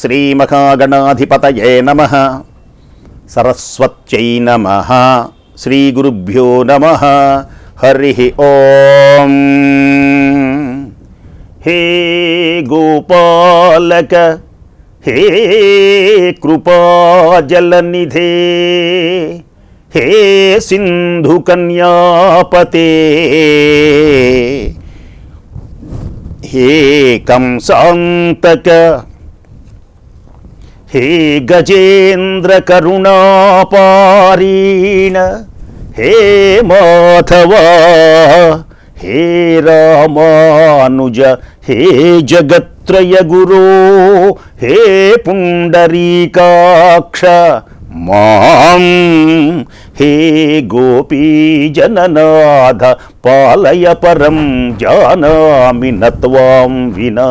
శ్రీమహాగణాధిపతయే నమః. సరస్వత్యై నమః. శ్రీగురుభ్యో నమః. హరి ఓం. హే గోపాలక హే కృపాజలనిధే హే సింధుకన్యాపతే హే కంసాంతక హే గజేంద్ర కరుణాపారీణ హే మాధవ హే రామానుజ హే జగత్రయ గురో హే పుండరీకాక్ష మాం హే గోపీజననాథ పాలయ పరం జానామి నత్వాం వినా.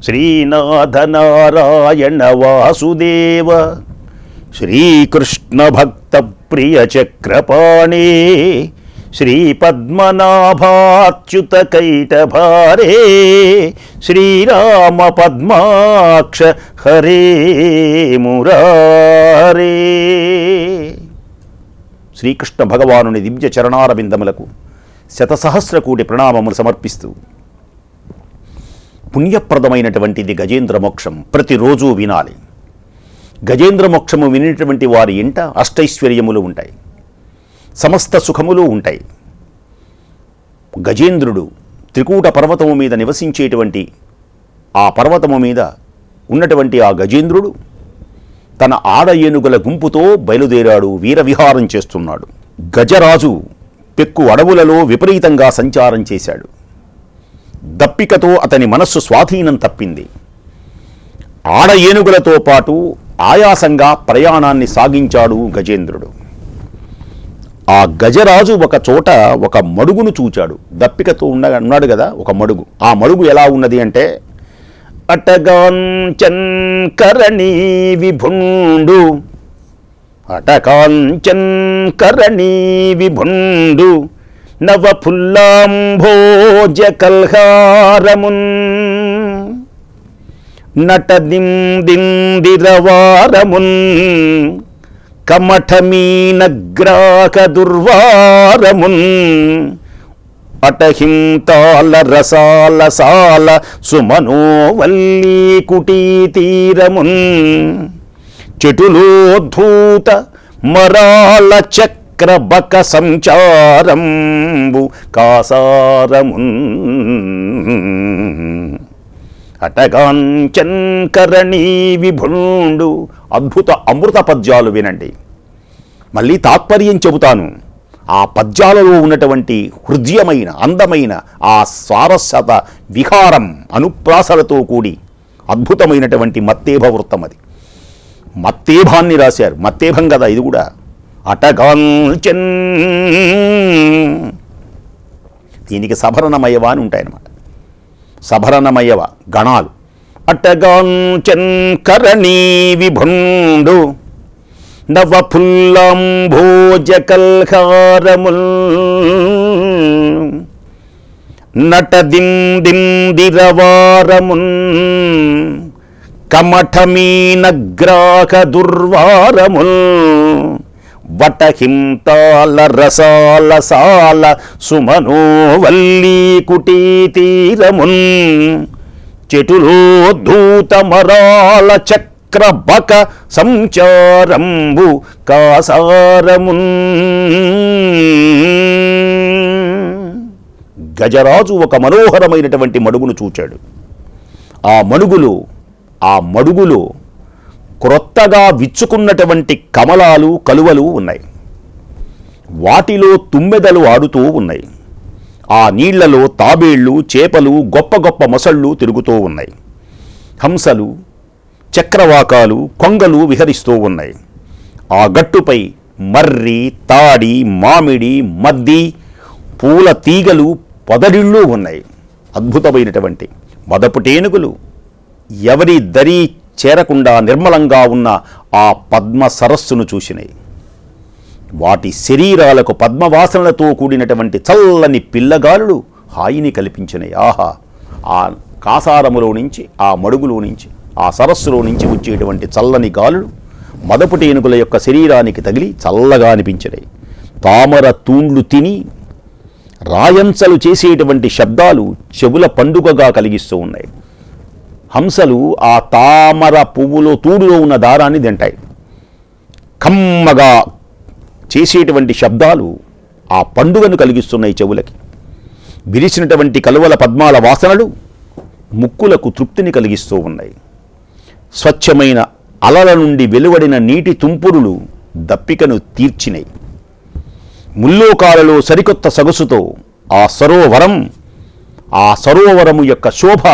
శ్రీనాథ నారాయణ వాసుదేవ శ్రీకృష్ణ భక్త ప్రియ చక్రపాణే శ్రీపద్మనాభాచ్యుత కైటభారే శ్రీరామ పద్మాక్ష హరే మురారే. శ్రీకృష్ణ భగవానుని దివ్య చరణారవిందములకు శతసహస్రకోటి ప్రణామములు సమర్పిస్తూ, పుణ్యప్రదమైనటువంటిది గజేంద్ర మోక్షం, ప్రతిరోజు వినాలి. గజేంద్ర మోక్షము వినేటువంటి వారి ఇంట అష్టైశ్వర్యములు ఉంటాయి, సమస్త సుఖములు ఉంటాయి. గజేంద్రుడు త్రికూట పర్వతము మీద నివసించేటువంటి ఆ పర్వతము మీద ఉన్నటువంటి ఆ గజేంద్రుడు తన ఆడ ఏనుగుల గుంపుతో బయలుదేరాడు, వీరవిహారం చేస్తున్నాడు. గజరాజు పెక్కు అడవులలో విపరీతంగా సంచారం చేశాడు. దప్పికతో అతని మనస్సు స్వాధీనం తప్పింది. ఆడ ఏనుగులతో పాటు ఆయాసంగా ప్రయాణాన్ని సాగించాడు గజేంద్రుడు. ఆ గజరాజు ఒక చోట ఒక మడుగును చూచాడు. దప్పికతో ఉన్నాడు కదా ఒక మడుగు. ఆ మడుగు ఎలా ఉన్నది అంటే, అటగాంచన్ కరణీ విభుండు అటకాంచన్ కరణీ విభుండు నవ ఫుల్లాంభోజ కల్హారమున్ నటదిందిరవారమున్ కమఠమీనగ్రాక దుర్వారమున్ అటహింతాల రసాల సాల సుమనోవల్లీ కుటీతీరమున్ చెటులోద్ధూత మరాల చక్రబక సంచారంబు కాసారమున్ అటగాంచన్ కరణీ విభుండు. అద్భుత అమృత పద్యాలు వినండి. మళ్ళీ తాత్పర్యం చెబుతాను. ఆ పద్యాలలో ఉన్నటువంటి హృదయమైన అందమైన ఆ సారస్వత విహారం అనుప్రాసలతో కూడి అద్భుతమైనటువంటి మత్తేభ వృత్తం. అది మత్తేభాన్ని రాశారు. మత్తేభం కదా ఇది కూడా. అటగాంచన్, దీనికి సభరణమయవ అని ఉంటాయన్నమాట. సభరణమయవ గణాలు. అటగాంచన్ కరణీ విభుండు నవ ఫుల్లాంభోజ కల్హారముల్ నటదిందిరవారమున్ కమఠమీనగ్రాక దుర్వారముల్ వటహింతాల రసాల సాల సుమనోవల్లీ కుటీతీరమున్ చెటులోద్ధూత మరాల చక్రబక సంచారంబు కాసారమున్. గజరాజు ఒక మనోహరమైనటువంటి మడుగును చూచాడు. ఆ మడుగులో క్రొత్తగా విచ్చుకున్నటువంటి కమలాలు కలువలు ఉన్నాయి. వాటిలో తుమ్మెదలు ఆడుతూ ఉన్నాయి. ఆ నీళ్లలో తాబేళ్లు, చేపలు, గొప్ప గొప్ప మొసళ్ళు తిరుగుతూ ఉన్నాయి. హంసలు, చక్రవాకాలు, కొంగలు విహరిస్తూ ఉన్నాయి. ఆ గట్టుపై మర్రి, తాడి, మామిడి, మద్ది, పూల తీగలు, పొదరిళ్ళు ఉన్నాయి. అద్భుతమైనటువంటి మదపుటేనుగులు ఎవరి దరి చేరకుండా నిర్మలంగా ఉన్న ఆ పద్మ సరస్సును చూసినాయి. వాటి శరీరాలకు పద్మవాసనలతో కూడినటువంటి చల్లని పిల్లగాలులు హాయిని కల్పించినాయి. ఆహా! ఆ కాసారములో నుంచి, ఆ మడుగులో నుంచి, ఆ సరస్సులో నుంచి వచ్చేటువంటి చల్లని గాలులు మదపుటి ఏనుగుల యొక్క శరీరానికి తగిలి చల్లగా అనిపించినాయి. తామర తూండ్లు తిని రాయంచలు చేసేటువంటి శబ్దాలు చెవుల పండుగగా కలిగిస్తూ ఉన్నాయి. హంసలు ఆ తామర పువ్వులో తూడులో ఉన్న దారాన్ని తింటాయి. కమ్మగా చేసేటువంటి శబ్దాలు ఆ పండుగను కలిగిస్తున్నాయి చెవులకి. విరిసినటువంటి కలువల పద్మాల వాసనలు ముక్కులకు తృప్తిని కలిగిస్తూ ఉన్నాయి. స్వచ్ఛమైన అలల నుండి వెలువడిన నీటి తుంపురులు దప్పికను తీర్చినాయి. ముల్లోకాలలో సరికొత్త సొగసుతో ఆ సరోవరము యొక్క శోభ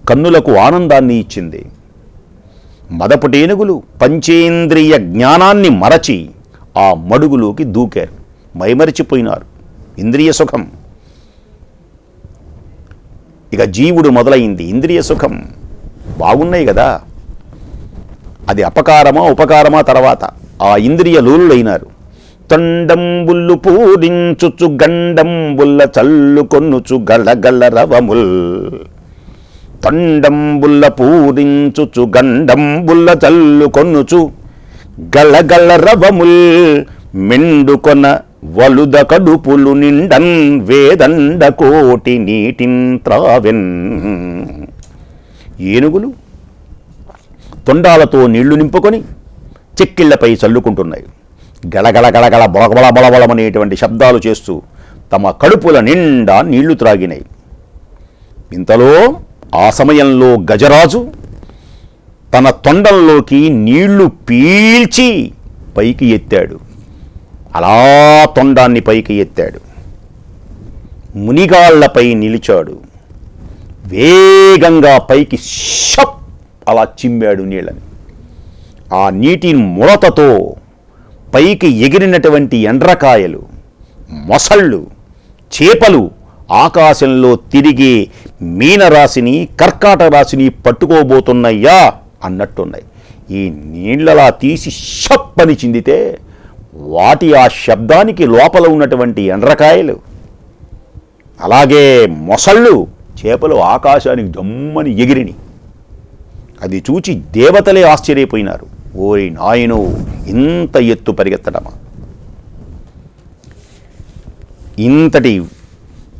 కన్నులకు ఆనందాన్ని ఇచ్చింది. మదపుటేనుగులు పంచేంద్రియ జ్ఞానాన్ని మరచి ఆ మడుగులోకి దూకారు. మైమరిచిపోయినారు. ఇంద్రియ సుఖం, ఇక జీవుడు మొదలైంది. ఇంద్రియ సుఖం బాగున్నాయి కదా, అది అపకారమా ఉపకారమా తర్వాత ఆ ఇంద్రియ లోలులైనారు. తొండంబుల్లు పూరించుచు గండంబుల్ల చల్లు కొన్నుచు గళ్ళగళ్ళ రవముల్. తొండంబుల్ల పూరించుచు గండంబుల్ల చల్లు కొన్నుచు గళ్ళగళ్ళ రవముల్. మెండుకొన వలుద కడుపులు నిండన్ వేదండ కోటి నీటిన్ త్రావెన్. ఏనుగులు తొండాలతో నీళ్లు నింపుకొని చెక్కిళ్లపై చల్లుకుంటున్నాయి. గళగళ గళగళ బొలబొల బొలబొలమనేటువంటి శబ్దాలు చేస్తూ తమ కడుపుల నిండా నీళ్లు త్రాగినాయి. ఇంతలో ఆ సమయంలో గజరాజు తన తొండంలోకి నీళ్లు పీల్చి పైకి ఎత్తాడు. అలా తొండాన్ని పైకి ఎత్తాడు. మునిగాళ్లపై నిలిచాడు. వేగంగా పైకి షప్ అలా చిమ్మాడు నీళ్ళని. ఆ నీటి మురతతో పైకి ఎగిరినటువంటి ఎండ్రకాయలు, మొసళ్ళు, చేపలు ఆకాశంలో తిరిగే మీనరాశిని, కర్కాట రాశిని పట్టుకోబోతున్నాయ్యా అన్నట్టున్నాయి. ఈ నీళ్ళలా తీసి షప్ అని చిందితే వాటి ఆ శబ్దానికి లోపల ఉన్నటువంటి ఎండ్రకాయలు, అలాగే మొసళ్ళు, చేపలు ఆకాశానికి జమ్మని ఎగిరిని. అది చూచి దేవతలే ఆశ్చర్యపోయినారు. ఓయ్ నాయనో, ఇంత ఎత్తు పరిగెత్తడమా! ఇంతటి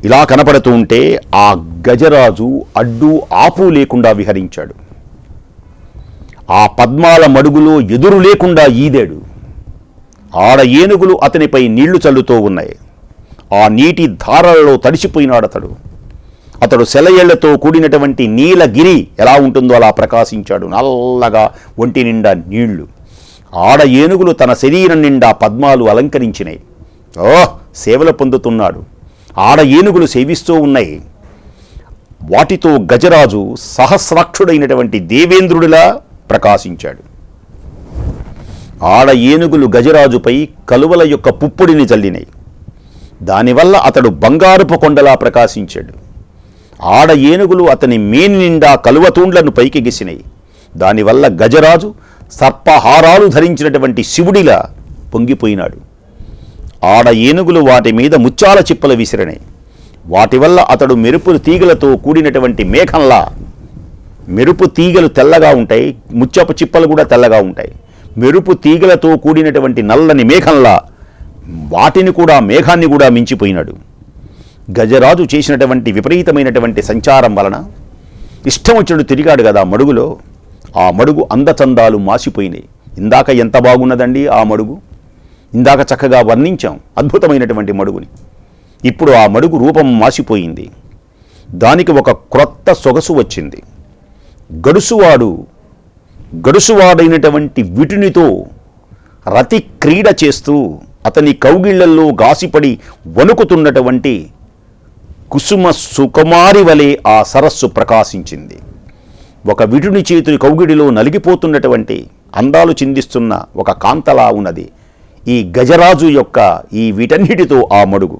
ఇలా కనపడుతూ ఉంటే ఆ గజరాజు అడ్డు ఆపు లేకుండా విహరించాడు. ఆ పద్మాల మడుగులో ఎదురు లేకుండా ఈదాడు. ఆడ ఏనుగులు అతనిపై నీళ్లు చల్లుతూ ఉన్నాయి. ఆ నీటి ధారలలో తడిసిపోయినాడు అతడు సెలయేళ్లతో కూడినటువంటి నీలగిరి ఎలా ఉంటుందో అలా ప్రకాశించాడు. నల్లగా ఒంటి నిండా నీళ్లు. ఆడ ఏనుగులు తన శరీరం నిండా పద్మాలు అలంకరించినాయి. సేవలు పొందుతున్నాడు. ఆడ ఏనుగులు సేవిస్తూ ఉన్నాయి. వాటితో గజరాజు సహస్రాక్షుడైనటువంటి దేవేంద్రుడిలా ప్రకాశించాడు. ఆడ ఏనుగులు గజరాజుపై కలువల యొక్క పుప్పొడిని చల్లినాయి. దానివల్ల అతడు బంగారుపు కొండలా ప్రకాశించాడు. ఆడ ఏనుగులు అతని మేని నిండా కలువతూండ్లను పైకెగిసినాయి. దానివల్ల గజరాజు సర్పహారాలు ధరించినటువంటి శివుడిలా పొంగిపోయినాడు. ఆడ ఏనుగులు వాటి మీద ముత్యాల చిప్పలు విసిరినాయి. వాటి వల్ల అతడు మెరుపు తీగలతో కూడినటువంటి మేఘంలా, మెరుపు తీగలు తెల్లగా ఉంటాయి, ముత్యపు చిప్పలు కూడా తెల్లగా ఉంటాయి. మెరుపు తీగలతో కూడినటువంటి నల్లని మేఘంలా వాటిని కూడా, మేఘాన్ని కూడా మించిపోయినాడు. గజరాజు చేసినటువంటి విపరీతమైనటువంటి సంచారం వలన ఇష్టం వచ్చినట్టు తిరిగాడు కదా మడుగులో. ఆ మడుగు అందచందాలు మాసిపోయినాయి. ఇందాక ఎంత బాగున్నదండి ఆ మడుగు! ఇందాక చక్కగా వర్ణించాం అద్భుతమైనటువంటి మడుగుని. ఇప్పుడు ఆ మడుగు రూపం మాసిపోయింది. దానికి ఒక క్రొత్త సొగసు వచ్చింది. గడుసువాడైనటువంటి విటునితో రతి క్రీడ చేస్తూ అతని కౌగిళ్లల్లో గాసిపడి వణుకుతున్నటువంటి కుసుమ సుకుమారి వలె ఆ సరస్సు ప్రకాశించింది. ఒక విటుని చేతుని కౌగిడిలో నలిగిపోతున్నటువంటి అందాలు చిందిస్తున్న ఒక కాంతలా ఉన్నది ఈ గజరాజు యొక్క ఈ వీటన్నిటితో ఆ మడుగు.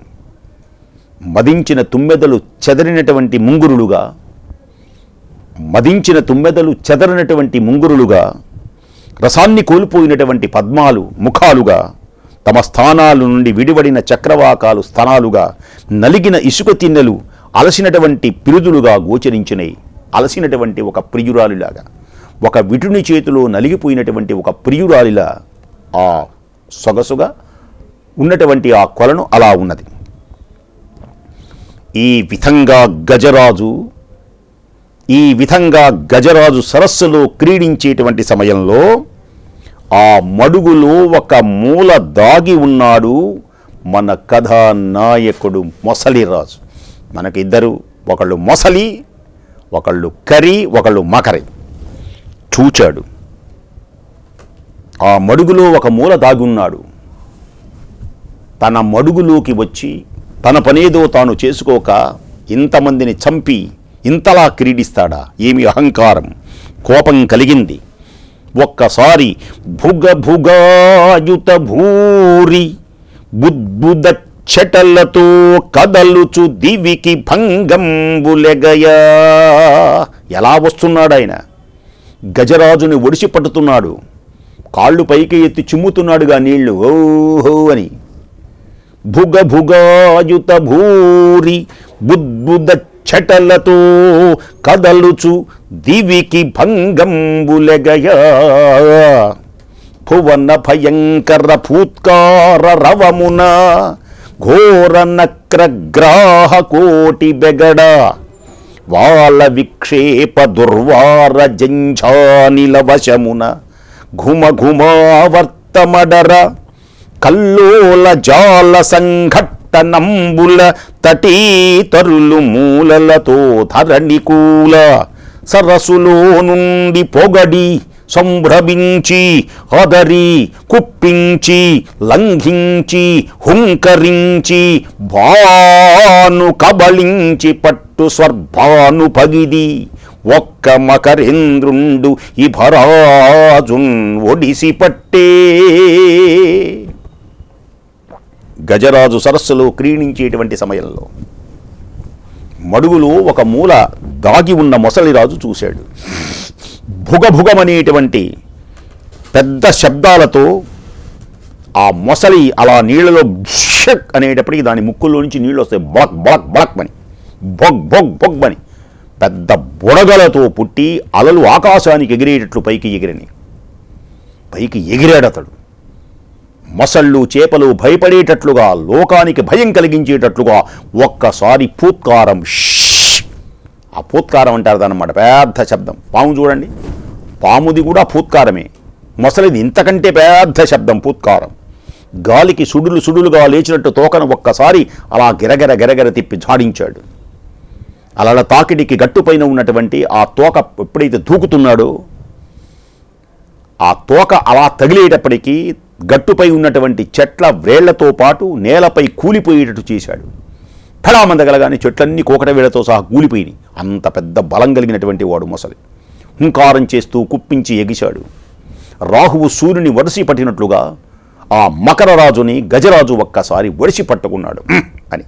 మదించిన తుమ్మెదలు చెదరినటువంటి ముంగురులుగా, రసాన్ని కోల్పోయినటువంటి పద్మాలు ముఖాలుగా, తమ స్థానాల నుండి విడివడిన చక్రవాకాలు స్థానాలుగా, నలిగిన ఇసుక తిన్నెలు అలసినటువంటి పిరుదులుగా గోచరించినాయి. అలసినటువంటి ఒక ప్రియురాలిలాగా, ఒక విటుని చేతిలో నలిగిపోయినటువంటి ఒక ప్రియురాలిలా ఆ సొగసుగా ఉన్నటువంటి ఆ కొలను అలా ఉన్నది. ఈ విధంగా గజరాజు సరస్సులో క్రీడించేటువంటి సమయంలో ఆ మడుగులో ఒక మూల దాగి ఉన్నాడు మన కథానాయకుడు మొసలిరాజు. మనకిద్దరు, ఒకళ్ళు మొసలి, ఒకళ్ళు కరి, ఒకళ్ళు మకరి. చూచాడు, ఆ మడుగులో ఒక మూల దాగి ఉన్నాడు. తన మడుగులోకి వచ్చి తన పనేదో తాను చేసుకోక ఇంతమందిని చంపి ఇంతలా క్రీడిస్తాడా? ఏమి అహంకారం, కోపం కలిగింది. ఒక్కసారి భుగభుగాయుత భూరి బుద్బుద చెటలతో కదలుచు దివికి భంగంబులెగయా. ఎలా వస్తున్నాడు ఆయన? గజరాజుని ఒడిసి పట్టుతున్నాడు, కాళ్ళు పైకి ఎత్తి చిమ్ముతున్నాడుగా నీళ్లు, ఓహో అని. భుగభుగాయుత భూరి బుద్బుద చెటలతో కదలుచు దివికి భంగంబులెగయా. భువన భయంకర భూత్కార రవమున ఘోర నక్రగ్రాహ కోటి బెగడ వాల విక్షేప దుర్వార జంఝానిల వశమున ఘుమ ఘుమావర్తమడర కల్లోల జాల సంఘట్టనంబుల తటీతరులు మూలలతో ధరణికూల సరసులో నుండి పొగడి సంభ్రమించి అదరి కుప్పించి లంఘించి హుంకరించి భాను కబళించి పట్టు స్వర్భాను పగిది ఒక్క మకరేంద్రుండు ఇభరాజున్ ఒడిసి పట్టే. గజరాజు సరస్సులో క్రీడించేటువంటి సమయంలో మడుగులో ఒక మూల దాగి ఉన్న మొసలిరాజు చూశాడు. భుగభుగమనేటువంటి పెద్ద శబ్దాలతో ఆ మొసలి అలా నీళ్లలో షక్ అనేటప్పటికీ దాని ముక్కుల్లో నుంచి నీళ్ళు వస్తాయి. బొక్ బొక్ బొక్ అని, బొగ్ బొగ్ బొగ్ అని పెద్ద బుడగలతో పుట్టి అలలు ఆకాశానికి ఎగిరేటట్లు పైకి ఎగిరాడు అతడు. మొసళ్ళు చేపలు భయపడేటట్లుగా, లోకానికి భయం కలిగించేటట్లుగా ఒక్కసారి పూత్కారం, ఆ పూత్కారం అంటారు దాన్నమాట, పెద్ద శబ్దం. పాము చూడండి, పాముది కూడా పూత్కారమే. మొసలిది ఇంతకంటే పెద్ద శబ్దం, పూత్కారం. గాలికి సుడులుగా లేచినట్టు తోకను ఒక్కసారి అలా గిరగిర తిప్పి జాడించాడు. అలా తాకిడికి గట్టుపైన ఉన్నటువంటి ఆ తోక ఎప్పుడైతే దూకుతున్నాడో ఆ తోక అలా తగిలేటప్పటికీ గట్టుపై ఉన్నటువంటి చెట్ల వ్రేళ్లతో పాటు నేలపై కూలిపోయేటట్టు చేశాడు. ఫలామందగలగానే చెట్లన్నీ కోకట వేళ్లతో సహా కూలిపోయినాయి. అంత పెద్ద బలం కలిగినటువంటి వాడు మొసలి. హుంకారం చేస్తూ కుప్పించి ఎగిశాడు. రాహువు సూర్యుని వడిసి పట్టినట్లుగా ఆ మకరరాజుని గజరాజు ఒక్కసారి వడిసి పట్టుకున్నాడు అని.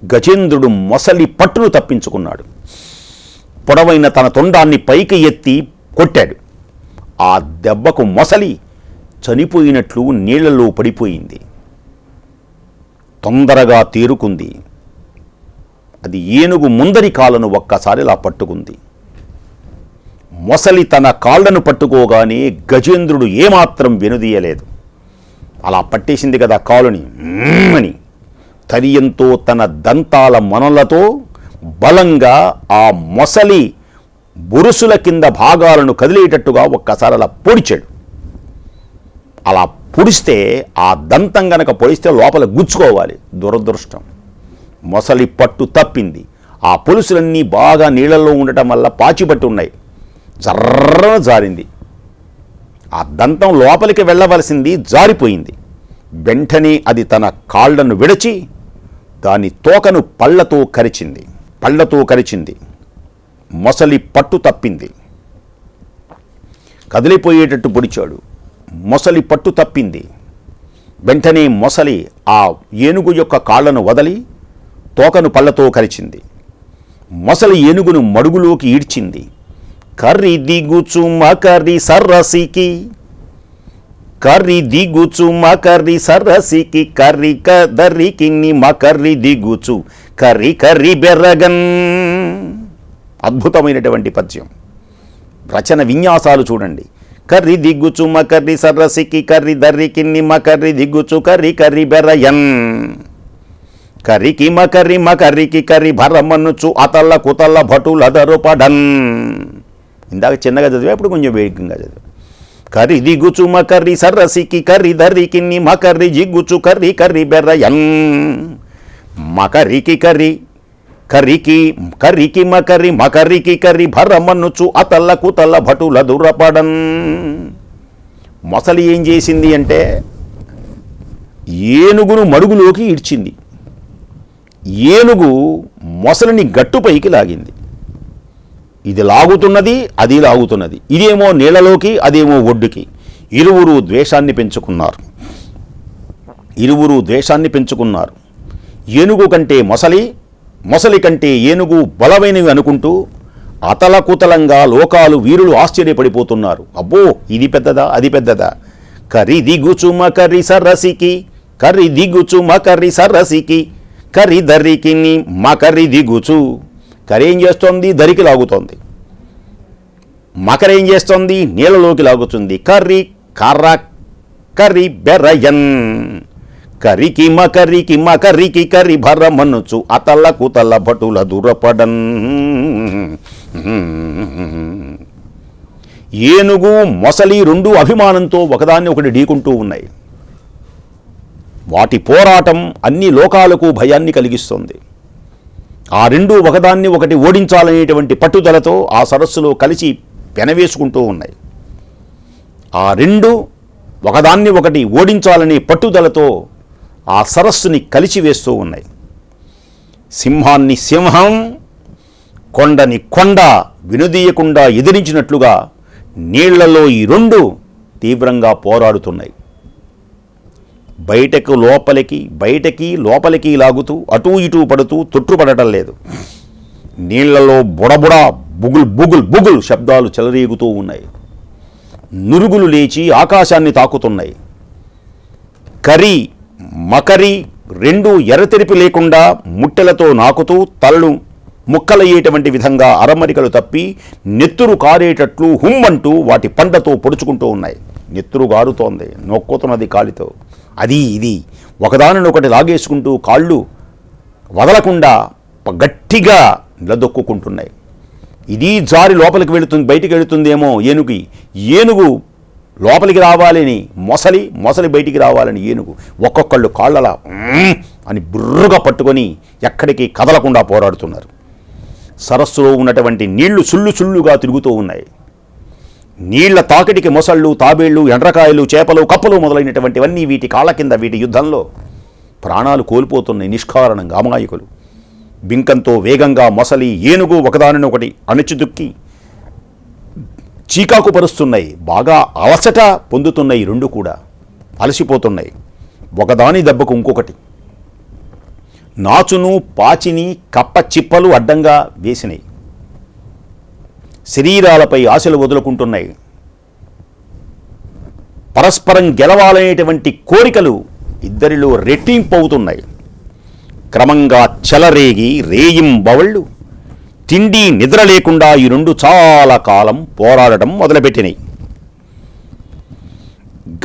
గజేంద్రుడు మొసలి పట్టును తప్పించుకున్నాడు. పొడవైన తన తొండాన్ని పైకి ఎత్తి కొట్టాడు. ఆ దెబ్బకు మొసలి చనిపోయినట్లు నీళ్లలో పడిపోయింది. తొందరగా తేరుకుంది. అది ఏనుగు ముందరి కాళ్ళను ఒక్కసారి అలా పట్టుకుంది. మొసలి తన కాళ్లను పట్టుకోగానే గజేంద్రుడు ఏమాత్రం వెనుదీయలేదు. అలా పట్టేసింది కదా కాలుని అని. తరియంతో తన దంతాల మొనలతో బలంగా ఆ మొసలి బురుసుల కింద భాగాలను కదిలేటట్టుగా ఒక్కసారి అలా పొడిచాడు. అలా పొడిస్తే ఆ దంతం గనక పొడిస్తే లోపల గుచ్చుకోవాలి. దురదృష్టం, మొసలి పట్టు తప్పింది. ఆ పొలుసులన్నీ బాగా నీళ్లలో ఉండటం వల్ల పాచిపట్టి ఉన్నాయి. జర్రన జారింది. ఆ దంతం లోపలికి వెళ్ళవలసింది జారిపోయింది. వెంటనే అది తన కాళ్లను విడిచి దాని తోకను పళ్లతో కరిచింది. మొసలి పట్టు తప్పింది. కదిలిపోయేటట్టు పొడిచాడు. మొసలి పట్టు తప్పింది. వెంటనే మొసలి ఆ ఏనుగు యొక్క కాళ్లను వదలి తోకను పళ్లతో కరిచింది. మొసలి ఏనుగును మడుగులోకి ఈడ్చింది. కర్రి దిగుచు మకరి సర్రసికి, కర్రి దిగుచు మకరి సరసికి, కర్రి కదరికి మకర్రి దిగుచు కర్రి కర్రి బెర్రగన్. అద్భుతమైనటువంటి పద్యం. రచన విన్యాసాలు చూడండి. కర్రి దిగ్గుచు మకర్రి సర్రసికి కర్రి దర్రి కిన్ని మకర్రి దిగ్గుచు కర్రి కర్రి బెర్రయన్. కర్రికి మకర్రి మకర్రికి కర్రి భరమన్నుచు అతల్ల కుతల్ల భటుల దరుపడన్. ఇందాక చిన్నగా చదివా, ఇప్పుడు కొంచెం వేగంగా చదివా. కర్రి దిగుచు మకర్రి సర్రసికి కర్రి దర్రి కిన్ని మకర్రి జిగ్గుచు కర్రి కర్రి బెర్రయన్. మకర్రికి కర్రి కర్రికి కర్రికి మకర్రి మకర్రికి కర్రి భరమన్నుచు అతల్ల కుతల్ల భటుల దురపడన్. మొసలి ఏం చేసింది అంటే ఏనుగును మడుగులోకి ఈడ్చింది. ఏనుగు మొసలిని గట్టుపైకి లాగింది. ఇది లాగుతున్నది, అది లాగుతున్నది. ఇదేమో నీళ్ళలోకి, అదేమో ఒడ్డుకి. ఇరువురు ద్వేషాన్ని పెంచుకున్నారు. ఏనుగు కంటే మొసలి, మొసలి కంటే ఏనుగు బలమైనవి అనుకుంటూ అతలకుతలంగా లోకాలు వీరులు ఆశ్చర్యపడిపోతున్నారు. అబ్బో, ఇది పెద్దదా, అది పెద్దదా. కర్రి దిగుచు మకర్రి సర్రసికి కర్రి దిగుచు మకర్రి సర్రసికి కర్రి దర్రికి మకర్రి దిగుచు. కర్రి ఏం చేస్తోంది? దరికి లాగుతోంది. మకర ఏం చేస్తోంది? నీళ్ళలోకి లాగుతుంది. కర్రి కర్ర కర్రి బెర్రయన్. కర్రికి మకర్రికి మకర్రికి కర్రి భరమన్నుచు అతల్ల కుతల్ల భటుల దురపడన్. ఏనుగు మొసలి రెండు అభిమానంతో ఒకదాన్ని ఒకటి ఢీకుంటూ ఉన్నాయి. వాటి పోరాటం అన్ని లోకాలకు భయాన్ని కలిగిస్తుంది. ఆ రెండు ఒకదాన్ని ఒకటి ఓడించాలనేటువంటి పట్టుదలతో ఆ సరస్సులో కలిసి పెనవేసుకుంటూ ఉన్నాయి. ఆ రెండు ఒకదాన్ని ఒకటి ఓడించాలనే పట్టుదలతో ఆ సరస్సుని కలిసివేస్తూ ఉన్నాయి. సింహాన్ని సింహం, కొండని కొండ వినుదీయకుండా ఎదిరించినట్లుగా నీళ్లలో ఈ రెండు తీవ్రంగా పోరాడుతున్నాయి. బయటకు లోపలికి, బయటకి లోపలికి లాగుతూ అటూ ఇటూ పడుతూ తొట్టుపడటం లేదు. నీళ్లలో బుడబుడ బుగుల్ బుగుల్ బుగుల్ శబ్దాలు చెలరేగుతూ ఉన్నాయి. నురుగులు లేచి ఆకాశాన్ని తాకుతున్నాయి. కరి మకరి రెండు ఎర్రతెరిపి లేకుండా ముట్టెలతో నాకుతూ తలలు ముక్కలయ్యేటువంటి విధంగా అరమరికలు తప్పి నెత్తురు కారేటట్లు హుమ్మంటూ వాటి పంటతో పొడుచుకుంటూ ఉన్నాయి. నెత్తురు గారుతోంది, నొక్కుతున్నది కాలితో. అది ఇది ఒకదానినొకటి లాగేసుకుంటూ కాళ్ళు వదలకుండా గట్టిగా నిలదొక్కుంటున్నాయి. ఇది జారి లోపలికి వెళుతుంది, బయటికి వెళుతుందేమో ఏనుగు లోపలికి రావాలని మొసలి బయటికి రావాలని ఏనుగు ఒక్కొక్కళ్ళు కాళ్ళలా అని బుర్రుగా పట్టుకొని ఎక్కడికి కదలకుండా పోరాడుతున్నారు. సరస్సులో ఉన్నటువంటి నీళ్లు సుళ్ళుగా తిరుగుతూ ఉన్నాయి. నీళ్ల తాకిడికి మొసళ్ళు, తాబేళ్లు, ఎండ్రకాయలు, చేపలు, కప్పలు మొదలైనటువంటివన్నీ వీటి కాళ్ళ కింద వీటి యుద్ధంలో ప్రాణాలు కోల్పోతున్నాయి. నిష్కారణంగా అమాయకులు. బింకంతో వేగంగా మొసలి, ఏనుగు ఒకదానినొకటి అణుచుదుక్కి చీకాకు పరుస్తున్నాయి. బాగా అలసట పొందుతున్నాయి. రెండు కూడా అలసిపోతున్నాయి. ఒకదాని దెబ్బకు ఇంకొకటి నాచును, పాచిని, కప్ప చిప్పలు అడ్డంగా వేసినాయి. శరీరాలపై ఆశలు వదులుకుంటున్నాయి. పరస్పరం గెలవాలనేటువంటి కోరికలు ఇద్దరిలో రెట్టింపవుతున్నాయి. క్రమంగా చెలరేగి రేయింబవళ్ళు తిండి నిద్ర లేకుండా ఈ రెండు చాలా కాలం పోరాడటం మొదలుపెట్టినాయి.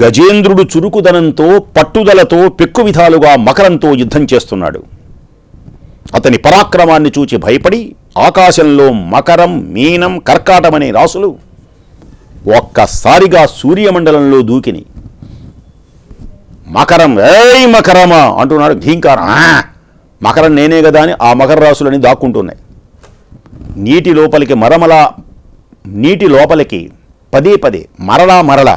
గజేంద్రుడు చురుకుదనంతో పట్టుదలతో పెక్కు విధాలుగా మకరంతో యుద్ధం చేస్తున్నాడు. అతని పరాక్రమాన్ని చూచి భయపడి ఆకాశంలో మకరం, మీనం, కర్కాటమనే రాసులు ఒక్కసారిగా సూర్యమండలంలో దూకిని. మకరం, ఏయ్ మకరమా అంటున్నాడు ఘీంకారం. మకరం నేనే కదా అని ఆ మకర రాసులని దాక్కుంటున్నాయి. నీటి లోపలికి పదే మరలా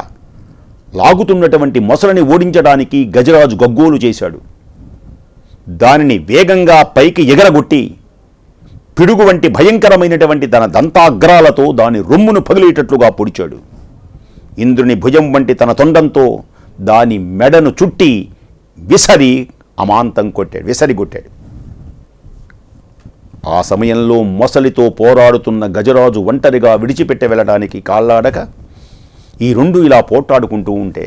లాగుతున్నటువంటి మొసలిని ఓడించడానికి గజరాజు గగ్గోలు చేశాడు. దానిని వేగంగా పైకి ఎగరగొట్టి పిడుగు వంటి భయంకరమైనటువంటి తన దంతాగ్రాలతో దాని రొమ్మును పగిలేటట్లుగా పొడిచాడు. ఇంద్రుని భుజం వంటి తన తొండంతో దాని మెడను చుట్టి విసరి కొట్టాడు. ఆ సమయంలో మొసలితో పోరాడుతున్న గజరాజు ఒంటరిగా విడిచిపెట్టి వెళ్ళడానికి కాళ్ళాడక ఈ రెండు ఇలా పోట్లాడుకుంటూ ఉంటే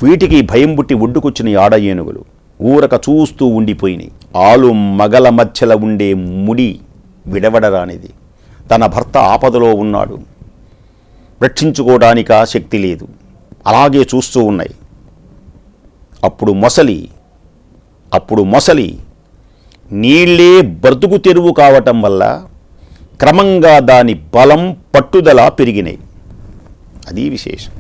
వీటికి భయం పుట్టి ఒడ్డుకొచ్చిన ఆడ ఏనుగులు ఊరక చూస్తూ ఉండిపోయినాయి. ఆలు మగల మధ్యల ఉండే ముడి విడవడరానిది. తన భర్త ఆపదలో ఉన్నాడు, రక్షించుకోవడానికి ఆ శక్తి లేదు, అలాగే చూస్తూ ఉన్నాయి. అప్పుడు మొసలి నీళ్లే బ్రతుకు తెరువు కావటం వల్ల క్రమంగా దాని బలం పట్టుదల పెరిగినాయి. అది విశేషం.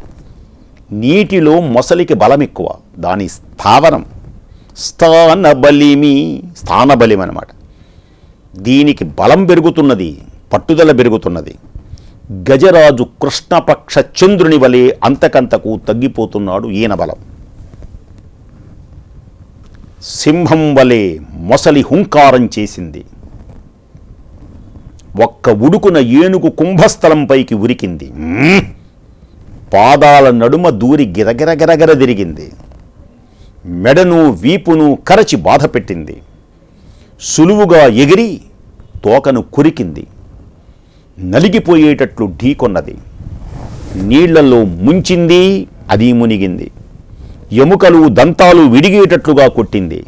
నీటిలో మొసలికి బలం ఎక్కువ. దాని స్థానబలిం అన్నమాట. దీనికి బలం పెరుగుతున్నది, పట్టుదల పెరుగుతున్నది. గజరాజు కృష్ణపక్ష చంద్రుని వలె అంతకంతకు తగ్గిపోతున్నాడు ఈయన బలం. సింహం వలె మొసలి హుంకారం చేసింది. ఒక్క ఉడుకున ఏనుగు కుంభస్థలంపైకి ఉరికింది. పాదాల నడుమ దూరి గిరగిరగిరగిర తిరిగింది. మెడను వీపును కరచి బాధ పెట్టింది. సులువుగా ఎగిరి తోకను కొరికింది. నలిగిపోయేటట్లు ఢీకొన్నది. నీళ్లలో ముంచింది, అది మునిగింది. ఎముకలు దంతాలు విడిగేటట్లుగా కొట్టింది.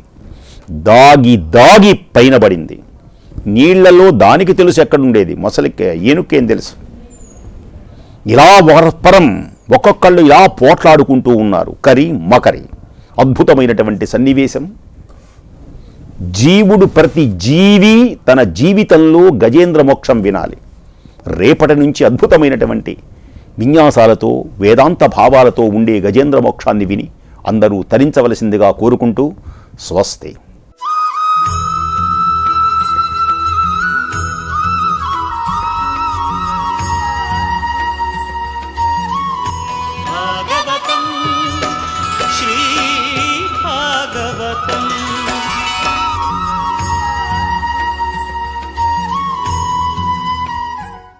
దాగి దాగి పైన పడింది. నీళ్లలో దానికి తెలుసు ఎక్కడుండేది, మొసలికి ఏనుకేం తెలుసు. ఇలా పరం ఒక్కొక్కళ్ళు ఇలా పోట్లాడుకుంటూ ఉన్నారు. కరి మకరి. అద్భుతమైనటువంటి సన్నివేశం. జీవుడు, ప్రతి జీవి తన జీవితంలో గజేంద్ర మోక్షం వినాలి. రేపటి నుంచి అద్భుతమైనటువంటి విన్యాసాలతో, వేదాంత భావాలతో ఉండే గజేంద్ర మోక్షాన్ని విని అందరూ తరించవలసిందిగా కోరుకుంటూ స్వస్తి.